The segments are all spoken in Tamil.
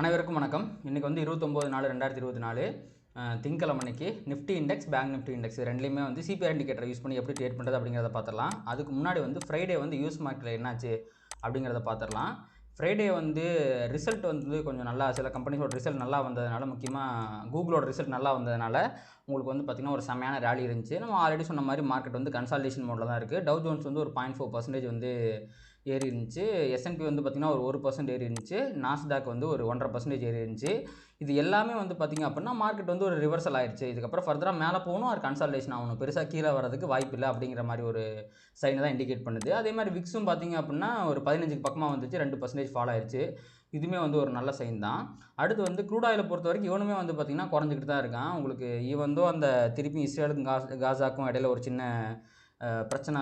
அனைவருக்கும் வணக்கம். இன்றைக்கி வந்து 29/4/2024 திங்கக்கிழமை அன்னைக்கு Nifty index, bank Nifty index ரெண்டுலேயுமே வந்து சிபிஆர் இண்டிகேட்டர் யூஸ் பண்ணி எப்படி ட்ரேட் பண்ணுறது அப்படிங்கிறத பார்த்துடலாம். அதுக்கு முன்னாடி வந்து ஃப்ரைடே வந்து யூஎஸ் மார்க்கெட்டில் என்னாச்சு அப்படிங்கிறத பார்த்துடலாம். ஃப்ரைடே வந்து ரிசல்ட் வந்து கொஞ்சம் நல்லா, சில கம்பெனிஸோட ரிசல்ட் நல்லா வந்ததுனால, முக்கியமாக கூகுளோட ரிசல்ட் நல்லா வந்ததுனால உங்களுக்கு வந்து பார்த்திங்கன்னா ஒரு செமையான ரேலி இருந்துச்சு. நம்ம ஆல்ரெடி சொன்ன மாதிரி மார்க்கெட் வந்து கன்சால்டேஷன் மோடில் தான் இருக்குது. டவ் ஜோன்ஸ் வந்து ஒரு 0.4% வந்து ஏறி இருந்துச்சு. எஸ்என்பி வந்து பார்த்திங்கன்னா ஒரு 1% ஏறி இருந்துச்சு. நாஸ்டாக் வந்து ஒரு 1.5% ஏறி இருந்துச்சு. இது எல்லாமே வந்து பார்த்திங்க அப்படின்னா மார்க்கெட் வந்து ஒரு ரிவர்சல் ஆயிடுச்சு. இதுக்கப்புறம் ஃபர்தராக மேலே போகணும், ஒரு கன்சால்டேஷன் ஆகணும், பெருசாக கீழே வரதுக்கு வாய்ப்பு இல்லை அப்படிங்கிற மாதிரி ஒரு சைனை தான் இண்டிகேட் பண்ணுது. அதே மாதிரி விக்ஸும் பார்த்திங்க அப்படின்னா ஒரு 15க்கு பக்கமாக வந்துச்சு, 2% ஃபால் ஆயிடுச்சு. இதுவுமே வந்து ஒரு நல்ல சைன் தான். அடுத்து வந்து க்ரூட் ஆயிலை பொறுத்த வரைக்கும் இவனுமே வந்து பார்த்திங்கன்னா குறைஞ்சிக்கிட்டு தான் இருக்கான். உங்களுக்கு ஈவந்தோ அந்த திருப்பி இஸ்ரேலுக்கும் காசாக்கும் இடையில ஒரு சின்ன பிரச்சனை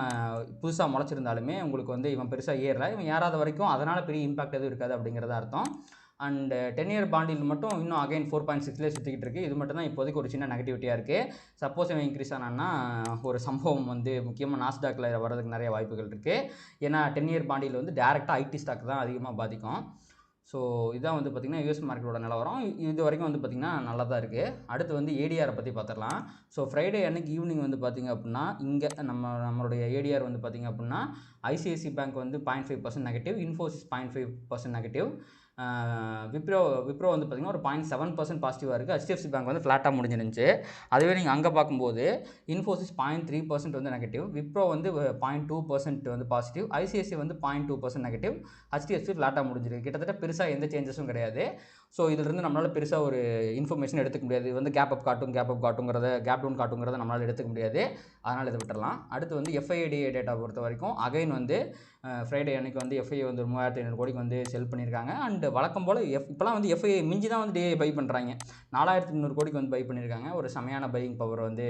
புதுசாக முளைச்சிருந்தாலுமே உங்களுக்கு வந்து இவன் பெருசாக ஏறல. இவன் ஏறாத வரைக்கும் அதனால் பெரிய இம்பாக்ட் எதுவும் இருக்காது அப்படிங்கிறத அர்த்தம். அண்ட் 10 இயர் பாண்டில் மட்டும் இன்னும் அகைன் 4.6 சுற்றிக்கிட்டு இருக்குது. இது மட்டும் தான் இப்போதைக்கு ஒரு சின்ன நெகட்டிவிட்டியாக இருக்குது. சப்போஸ் இவன் இன்க்ரீஸ் ஆனான்னா ஒரு சம்பவம் வந்து முக்கியமாக நாஸ்டாக்கில் வரதுக்கு நிறைய வாய்ப்புகள் இருக்குது. ஏன்னா 10 இயர் பாண்டில் வந்து டேரெக்டாக ஐடி ஸ்டாக் தான் அதிகமாக பாதிக்கும். ஸோ இதான் வந்து பார்த்திங்கன்னா யூஎஸ் மார்க்கெட்டோட நிலவரம். இது வரைக்கும் வந்து பார்த்திங்கன்னா நல்லா தான் இருக்குது. அடுத்து வந்து ஏடிஆரை பற்றி பார்த்துடலாம். ஸோ ஃப்ரைடே அன்னைக்கு ஈவினிங் வந்து பார்த்திங்க அப்படின்னா இங்கே நம்மளுடைய ஏடிஆர் வந்து பார்த்திங்க அப்படின்னா ஐசிஐசி பேங்க் வந்து 0.5% நெகட்டிவ், இன்ஃபோசிஸ் 0.5% நெகட்டிவ், விப்ரோ வந்து பார்த்திங்கன்னா ஒரு 0.7% பாசிட்டிவாக இருக்குது. ஹெச்டிஎஃப்சி பேங்க் வந்து ஃப்ளாட்டாக முடிஞ்சிருந்துச்சு. அதுவே நீங்கள் அங்கே பார்க்கும்போது இன்ஃபோசிஸ் 0.3% வந்து நெகட்டிவ், விப்ரோ வந்து 0.2% வந்து பாசிட்டிவ், ஐசிஐசி வந்து 0.2% நெகட்டிவ், ஹெச்டிஎஃப்சி ஃப்ளாட்டாக முடிஞ்சிருக்கு. கிட்டத்தட்ட பெருசாக எந்த சேஞ்சஸும் கிடையாது. ஸோ இதிலிருந்து நம்மளால் பெருசாக ஒரு இன்ஃபர்மேஷன் எடுத்துக்க முடியாது. இது வந்து கேப் டவுன் காட்டுங்கிறத நம்மளால் எடுத்துக்க முடியாது. அதனால் இதை விட்டுறலாம். அடுத்து வந்து எஃப்ஐடிஏ டேட்டா பொறுத்த வரைக்கும் அகைன் வந்து ஃப்ரைடே அன்னைக்கு வந்து எஃப்ஐஏ வந்து 3500 கோடிக்கு வந்து செல் பண்ணியிருக்காங்க. அண்ட் வழக்கம் போல் இப்போலாம் வந்து எஃப்ஐஏ மிஞ்சி தான் வந்து டிஏ பை பண்ணுறாங்க. 4300 கோடிக்கு வந்து பை பண்ணியிருக்காங்க. ஒரு செமையான பையிங் பவர் வந்து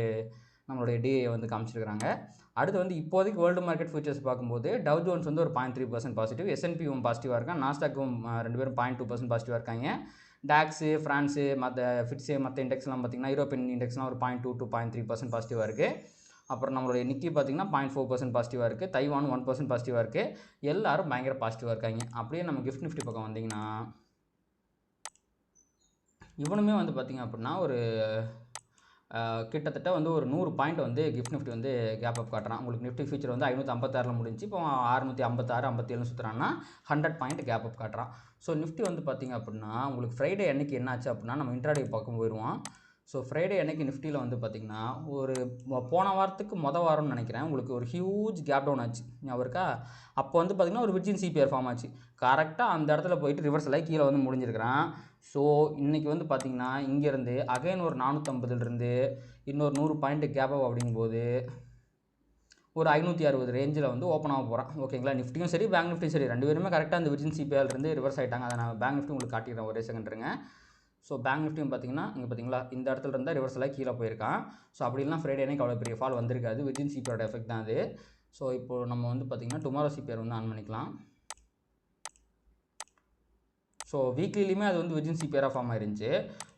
நம்மளுடைய டிஏ வந்து காமிச்சிருக்காங்க. அடுத்து வந்து இப்போதைக்கு வேர்ல்டு மார்க்கெட் ஃபியூச்சர்ஸ் பார்க்கும்போது டவ் ஜோன்ஸ் வந்து ஒரு 0.3% பாசிட்டிவ், எஸ்என்பியும் பாசிட்டிவாக இருக்கான், நாஸ்டாக்கும் ரெண்டு பேரும் 0.2% பாசிட்டிவாக இருக்காங்க. டாக்ஸு, ஃப்ரான்ஸு, மற்ற ஃபிட்ஸு, மற்ற இண்டெக்ஸ்லாம் பார்த்திங்கன்னா யூரோப்பியன் இண்டெக்ஸ்லாம் ஒரு 0.2 to 0.3% பாசிட்டிவாக இருக்குது. அப்புறம் நம்மளுடைய நிக்கி பார்த்திங்கன்னா 0.4% பாசிட்டிவாக இருக்குது. தைவான் 1% பாசிட்டிவாக இருக்குது. எல்லோரும் பயங்கர பாசிட்டிவாக இருக்காங்க. அப்படியே நம்ம கிஃப்ட் நிஃப்டி பக்கம் வந்திங்கன்னா இவனுமே வந்து பார்த்திங்க அப்படின்னா ஒரு கிட்டத்தட்ட வந்து ஒரு 100 பாயிண்ட் வந்து கிஃப்ட் நிஃப்டி வந்து கேப் அப் காட்டுறான். உங்களுக்கு நிஃப்டி ஃபியூச்சர் வந்து 556 முடிஞ்சு இப்போ 656, 57 சுற்றுறான்னா 100 பாயிண்ட் கேப் அப் காட்டுறான். ஸோ நிஃப்டி வந்து பார்த்திங்க அப்படின்னா உங்களுக்கு ஃப்ரைடே அன்னைக்கு என்னாச்சு அப்படின்னா நம்ம இன்ட்ராடே பார்க்க போயிடுவோம். ஸோ ஃப்ரைடே அன்னைக்கு நிஃப்டியில் வந்து பார்த்திங்கன்னா ஒரு போன வாரத்துக்கு வாரம்னு நினைக்கிறேன் உங்களுக்கு ஒரு ஹியூஜ் கேப் டவுன் ஆச்சு, ஞாபகம் இருக்கா? அப்போ வந்து பார்த்திங்கன்னா ஒரு விர்ஜின் சிபிஆர் ஃபார்ம் ஆச்சு. கரெக்டாக அந்த இடத்துல போயிட்டு ரிவர்சல் ஆகி கீழே வந்து முடிஞ்சிருக்கிறான். ஸோ இன்றைக்கி வந்து பார்த்திங்கன்னா இங்கேருந்து அகைன் ஒரு 450 இன்னொரு 100 பாயிண்ட் கேப் அப் அப்படிங்கும்போது ஒரு 560 ரேஞ்சில் வந்து ஓப்பன் ஆக போகிறான். ஓகேங்களா? நிஃப்டியும் சரி, பேங்க் நிஃப்டியும் சரி, ரெண்டு பேருமே கரெக்டாக அந்த விர்ஜின் சிபிஆர்லேருந்து ரிவர்ஸ் ஆகிட்டாங்க. அதை நான் பேங்க் நிஃப்டி உங்களுக்கு காட்டிடுறேன், ஒரே செகண்ட்ருங்க. ஸோ பேங்க் நிஃப்டியும் பார்த்திங்கன்னா இங்கே பார்த்திங்களா இந்த இடத்துல இருந்தால் ரிவர்சலாக கீழே போயிருக்கான். ஸோ அப்படிலாம் ஃப்ரைடே அன்னைக்கு அவ்வளோ பெரிய ஃபால் வந்திருக்காது. விர்ஜின் சிபிஆரோட எஃபெக்ட் தான் அது. ஸோ இப்போது நம்ம வந்து பார்த்திங்கன்னா டுமாரோ சிபிஆர் வந்து ஆன் பண்ணிக்கலாம். ஸோ வீக்லிலையுமே அது வந்து விர்ஜின் சிபிஆராக ஃபார்ம் ஆயிருந்துச்சு.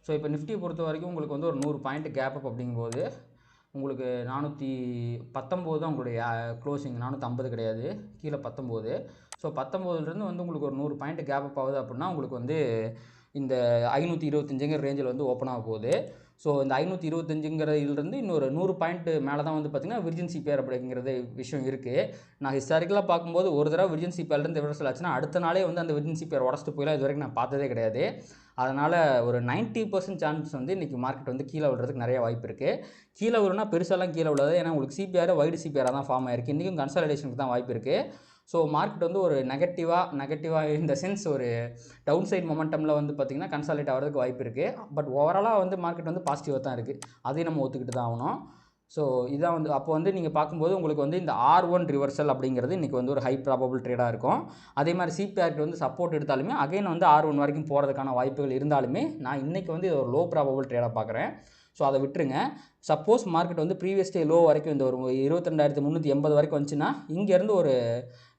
ஸோ இப்போ நிஃப்டியை பொறுத்த வரைக்கும் உங்களுக்கு வந்து ஒரு 100 பாயிண்ட் கேப் அப் அப்படிங்கும்போது உங்களுக்கு 419 தான் உங்களுடைய க்ளோசிங், 450 கிடையாது, கீழே 19. ஸோ 19லேருந்து வந்து உங்களுக்கு ஒரு 100 பாயிண்ட் கேப் அப் ஆகுது அப்படின்னா உங்களுக்கு வந்து இந்த 525 ரேஞ்சில் வந்து ஓப்பன் ஆக போகுது. ஸோ இந்த 525 இன்னொரு 100 பாயிண்ட் மேலே தான் வந்து பார்த்திங்கன்னா விர்ஜின் சிபிஆர் அப்படிங்கிறது விஷயம் இருக்குது. நான் ஹிஸ்டாரிக்கலாக பார்க்கும்போது ஒரு தடவை விர்ஜின் சிபிஆர்லேருந்து ரிவர்சல் ஆச்சுன்னா அடுத்த நாளே வந்து அந்த விர்ஜின் சிபிஆர் உடச்சிட்டு போயிலாம் இது வரைக்கும் நான் பார்த்ததே கிடையாது. அதனால் ஒரு 90% சான்ஸ் வந்து இன்றைக்கி மார்க்கெட் வந்து கீழே விழுறதுக்கு நிறைய வாய்ப்பு இருக்குது. கீழே விழுனா பெருசாலாம் கீழே விழாது. ஏன்னா உங்களுக்கு சிபிஆர் வைடு சிபிஆராக தான் ஃபார்ம் ஆயிருக்கு. இன்றைக்கும் கன்சாலிடேஷனுக்கு தான் வாய்ப்பு இருக்குது. ஸோ மார்க்கெட் வந்து ஒரு நெகட்டிவாக இந்த சென்ஸ் ஒரு டவுன் சைட் மொமெண்டமில் வந்து பார்த்திங்கன்னா கன்சாலிடேட் ஆகிறதுக்கு வாய்ப்பு இருக்குது. பட் ஓவராலாக வந்து மார்க்கெட் வந்து பாசிட்டிவாக தான் இருக்குது. அதையும் நம்ம ஒத்துக்கிட்டு தான் ஆகணும். ஸோ இதான் வந்து அப்போ வந்து நீங்கள் பார்க்கும்போது உங்களுக்கு வந்து இந்த R1 ரிவர்சல் அப்படிங்கிறது இன்றைக்கி வந்து ஒரு ஹை ப்ராபபிள் ட்ரேடாக இருக்கும். அதே மாதிரி சிபிஆர்க்கு வந்து சப்போர்ட் எடுத்தாலுமே அகைன் வந்து R1 வரைக்கும் போகிறதுக்கான வாய்ப்புகள் இருந்தாலுமே நான் இன்றைக்கி வந்து ஒரு லோ ப்ராபபிள் ட்ரேடாக பார்க்குறேன். ஸோ அதை விட்டுருங்க. சப்போஸ் மார்க்கெட் வந்து ப்ரீவியஸ் டே லோ வரைக்கும் இந்த ஒரு 22,380 வரைக்கும் வந்துச்சுன்னா இங்கேருந்து ஒரு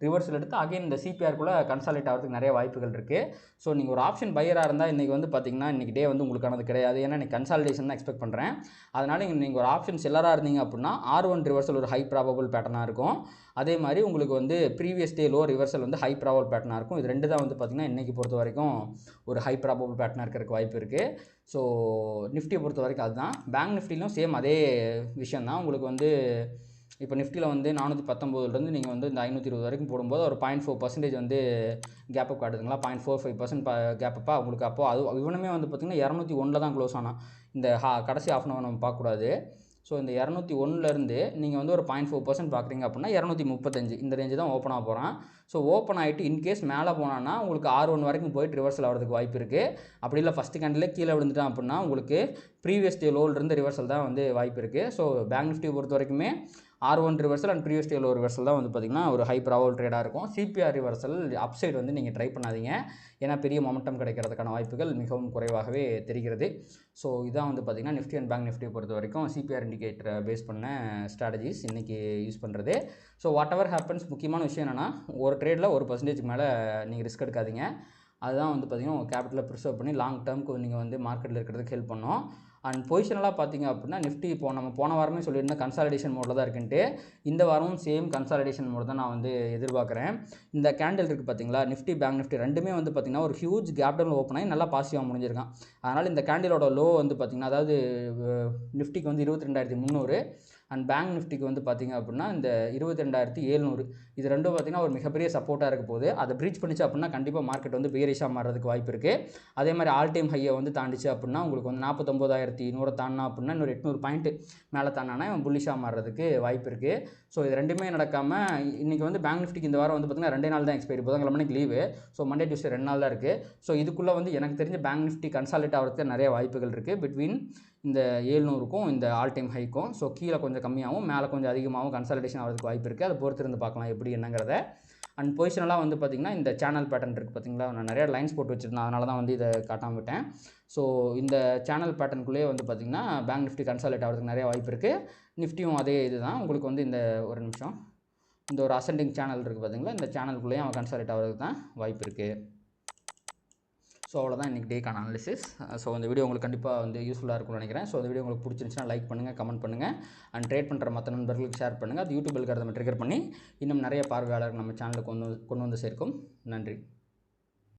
ரிவர்சல் எடுத்து அகைன் இந்த சிபிஆருக்குள்ளே கன்சாலிடேட் ஆகிறதுக்கு நிறைய வாய்ப்புகள் இருக்குது. ஸோ நீங்கள் ஒரு ஆப்ஷன் பையராக இருந்தால் இன்றைக்கி வந்து பார்த்திங்கன்னா இன்றைக்கி டே வந்து உங்களுக்கானது கிடையாது. ஏன்னா இன்றைக்கி கன்சாலிடேஷன் தான் எக்ஸ்பெக்ட் பண்ணுறேன். அதனால் நீங்கள் ஒரு ஆப்ஷன் செல்லராக இருந்தீங்க அப்படின்னா R1 ரிவர்சல் ஒரு ஹை ப்ராபபிள் பேட்டர்னாக இருக்கும். அதே மாதிரி உங்களுக்கு வந்து ப்ரீவியஸ் டே லோ ரிவர்சல் வந்து ஹை ப்ராபபிள் பேட்டர்னாக இருக்கும். இது ரெண்டு தான் வந்து பார்த்திங்கன்னா இன்றைக்கி பொறுத்த வரைக்கும் ஒரு ஹை ப்ராபபிள் பேட்டர்னாக இருக்கிறதுக்கு வாய்ப்பு இருக்குது. ஸோ நிஃப்டியை பொறுத்த வரைக்கும் அதுதான். பேங்க் நிஃப்டிலும் சேம் அதே விஷயந்தான். உங்களுக்கு வந்து இப்போ நிஃப்டியில் வந்து 419 நீங்கள் வந்து இந்த 520 வரைக்கும் போடும்போது ஒரு 0.4% வந்து கேப்பப் காட்டுதுங்களா, 0.45% கேப்பப்பாக உங்களுக்கு. அப்போது அது இவனுமே வந்து பார்த்திங்கன்னா 201 தான் க்ளோஸ் ஆனால் இந்த கடைசி ஆஃப் அன் அவர் நம்ம பார்க்கக்கூடாது. ஸோ இந்த 201லேருந்து நீங்கள் வந்து ஒரு 0.4% பார்க்குறீங்க அப்படின்னா 235 இந்த ரேஞ்சு தான் ஓப்பன் ஆக போகிறான். ஸோ ஓப்பன் ஆகிட்டு இன்கேஸ் மேலே போனான்னா உங்களுக்கு R1 வரைக்கும் போயிட்டு ரிவர்சல் ஆகிறதுக்கு வாய்ப்பு இருக்குது. அப்படி இல்லை ஃபஸ்ட்டு கேண்டிலே கீழே விழுந்துட்டான் அப்படின்னா உங்களுக்கு ப்ரீவியஸ் டே லோவிலிருந்து ரிவர்சல் தான் வந்து வாய்ப்பு இருக்குது. ஸோ பேங்க் நிஃப்டி பொறுத்த வரைக்குமே R1 reversal and previous day low reversal தான் வந்து பார்த்திங்கன்னா ஒரு ஹை ப்ராபபிள் ட்ரேடாக இருக்கும். சிபிஆர் ரிவர்சல் அப்சைடு வந்து நீங்கள் ட்ரை பண்ணாதீங்க. ஏன்னா பெரிய மொமெண்டம் கிடைக்கிறதுக்கான வாய்ப்புகள் மிகவும் குறைவாகவே தெரிகிறது. ஸோ இதான் வந்து பார்த்திங்கன்னா நிஃப்டி அண்ட் பேங்க் நிஃப்டியை பொறுத்த வரைக்கும் சிபிஆர் இண்டிகேட்டரை பேஸ் பண்ண ஸ்ட்ராட்டஜிஸ் இன்றைக்கி யூஸ் பண்ணுறது. ஸோ வாட் எவர் ஹேப்பன்ஸ், முக்கியமான விஷயம் என்னென்னா ஒரு ட்ரேடில் 1% மேலே நீங்கள் ரிஸ்க் எடுக்காதீங்க. அதுதான் வந்து பார்த்திங்கன்னா உங்கள் கேபிட்டலை ப்ரிசர்வ் பண்ணி லாங் டேர்முக்கு நீங்கள் வந்து மார்க்கெட்டில் இருக்கிறதுக்கு ஹெல்ப் பண்ணும். அண்ட் பொசிஷனலாக பார்த்திங்க அப்படின்னா நிஃப்டி நம்ம போன வாரமே சொல்லியிருந்தேன் கன்சாலிடேஷன் மோடில் தான் இருக்குன்ட்டு. இந்த வாரமும் சேம் கன்சாலிடேஷன் மோட் தான் நான் வந்து எதிர்பார்க்குறேன். இந்த கேண்டில் இருக்குது பார்த்திங்களா, நிஃப்டி பேங்க் நிஃப்டி ரெண்டுமே வந்து பார்த்திங்கன்னா ஒரு ஹியூஜ் கேப் டவுன் ஓப்பன் ஆகி நல்லா பாசிட்டிவாக முடிஞ்சிருக்கான். அதனால் இந்த கேண்டிலோட லோ வந்து பார்த்திங்கன்னா அதாவது நிஃப்டிக்கு வந்து 22,300 அண்ட் பேங்க் நிஃப்டிக்கு வந்து பார்த்திங்க அப்படின்னா இந்த 22,700 இது ரெண்டும் பார்த்திங்கன்னா ஒரு மிகப்பெரிய சப்போர்ட்டாக இருக்க போகுது. அதை ப்ரீச் பண்ணிச்சு அப்படின்னா கண்டிப்பாக மார்க்கெட் வந்து பேரிஷாக மாறுறதுக்கு வாய்ப்பு இருக்குது. அதே மாதிரி ஆல் டைம் ஹையை வந்து தாண்டிச்சு அப்படின்னா உங்களுக்கு வந்து 49,100 தாண்டினா அப்படின்னா இன்னொரு 800 பாயிண்ட் மேலே தாண்டினா புல்லிஷாக மாறுறதுக்கு வாய்ப்பு இருக்குது. ஸோ இது ரெண்டுமே நடக்காமல் இன்றைக்கி வந்து பேங்க் நிஃப்டிக்கு இந்த வாரம் வந்து பார்த்திங்கன்னா 2 நாள் தான் எக்ஸ்பைரி, புதன்கிழமைக்கு லீவு. ஸோ மண்டே டியூஸ்டே 2 நாள் தான் இருக்குது. ஸோ இதுக்குள்ளே வந்து எனக்கு தெரிஞ்ச பேங்க் நிஃப்டி கன்சாலிடேட் ஆகிறதுக்கு நிறைய வாய்ப்புகள் இருக்குது பிட்வீன் இந்த 700க்கும் இந்த ஆல் டைம் ஹைக்கும். ஸோ கீழே கொஞ்சம் கம்மியாகவும் மேலே கொஞ்சம் அதிகமாகவும் கன்சாலிடேஷன் ஆகிறதுக்கு வாய்ப்பு இருக்குது. அதை பொறுத்து இருந்து பார்க்கலாம் எப்படி என்னங்கிறத. அண்ட் பொசிஷனலாக வந்து பார்த்திங்கன்னா இந்த சேனல் பேட்டர்ன் இருக்குது பார்த்திங்களா, நான் நிறைய லைன்ஸ் போட்டு வச்சுருந்தேன், அதனால தான் வந்து இதை காட்டாமல் விட்டேன். ஸோ இந்த சேனல் பேட்டர்னுக்குள்ளேயே வந்து பார்த்திங்கன்னா பேங்க் நிஃப்டி கன்சாலிடேட் ஆகிறதுக்கு நிறைய வாய்ப்பு இருக்குது. நிஃப்டியும் அதே இது தான். உங்களுக்கு வந்து இந்த ஒரு நிமிஷம் இந்த ஒரு அசெண்டிங் சேனல் இருக்குது பார்த்திங்களா, இந்த சேனலுக்குள்ளேயும் அவன் கன்சாலிடேட் ஆகிறதுக்கு தான் வாய்ப்பு இருக்குது. ஸோ அவ்வளோதான் இன்றைக்கி டேக்கான அனாலிசிஸ். ஸோ இந்த வீடியோ உங்களுக்கு கண்டிப்பாக வந்து யூஸ்ஃபுல்லாக இருக்கும்னு நினைக்கிறேன். ஸோ இந்த வீடியோ உங்களுக்கு பிடிச்சிருந்துச்சுன்னா லைக் பண்ணுங்கள், கமெண்ட் பண்ணுங்கள் அண்ட் ட்ரேட் பண்ணுற மற்ற நண்பர்களுக்கு ஷேர் பண்ணுங்கள். அது யூடியூப் இருக்கிறத நம்ம ட்ரிகர் பண்ணி இன்னும் நிறைய பார்வையாளர்கள் நம்ம சேனலுக்கு கொண்டு வந்து சேர்க்கும். நன்றி.